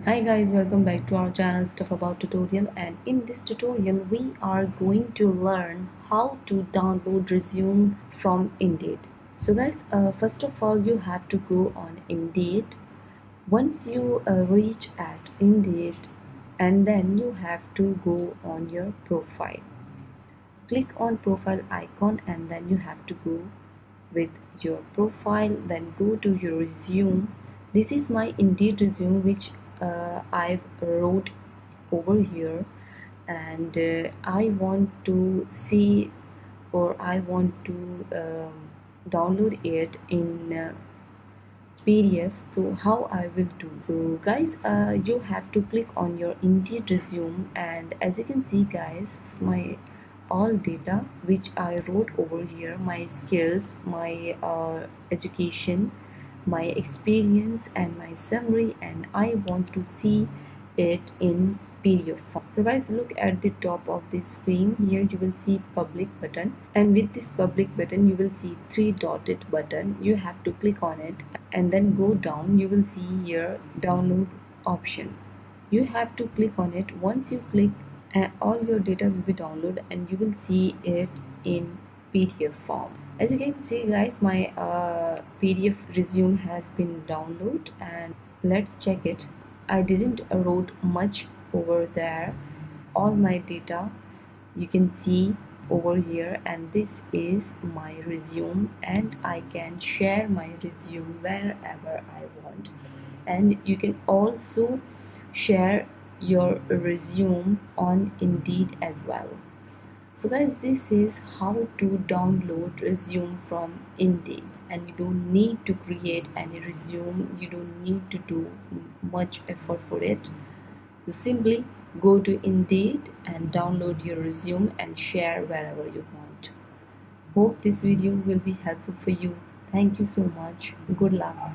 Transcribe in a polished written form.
Hi guys, welcome back to our channel Stuff About Tutorial, and in this tutorial we are going to learn how to download resume from Indeed. So guys, first of all you have to go on Indeed. Once you reach at Indeed, and then you have to go on your profile. Click on profile icon and then you have to go with your profile, then go to your resume. This is my Indeed resume which I wrote over here, and I want to see, or I want to download it in PDF. So how I will do? So guys, you have to click on your Indeed resume, and as you can see guys, my all data which I wrote over here, my skills, my education, my experience and my summary, and I want to see it in PDF form. So guys, look at the top of the screen. Here you will see public button, and with this public button you will see three dotted button. You have to click on it and then go down. You will see here download option. You have to click on it. Once you click, all your data will be downloaded and you will see it in PDF form. As you can see guys, my PDF resume has been downloaded, and let's check it. I didn't wrote much over there. All my data you can see over here, and this is my resume, and I can share my resume wherever I want. And you can also share your resume on Indeed as well. So guys, this is how to download resume from Indeed, and you don't need to create any resume. You don't need to do much effort for it. You simply go to Indeed and download your resume and share wherever you want. Hope this video will be helpful for you. Thank you so much. Good luck.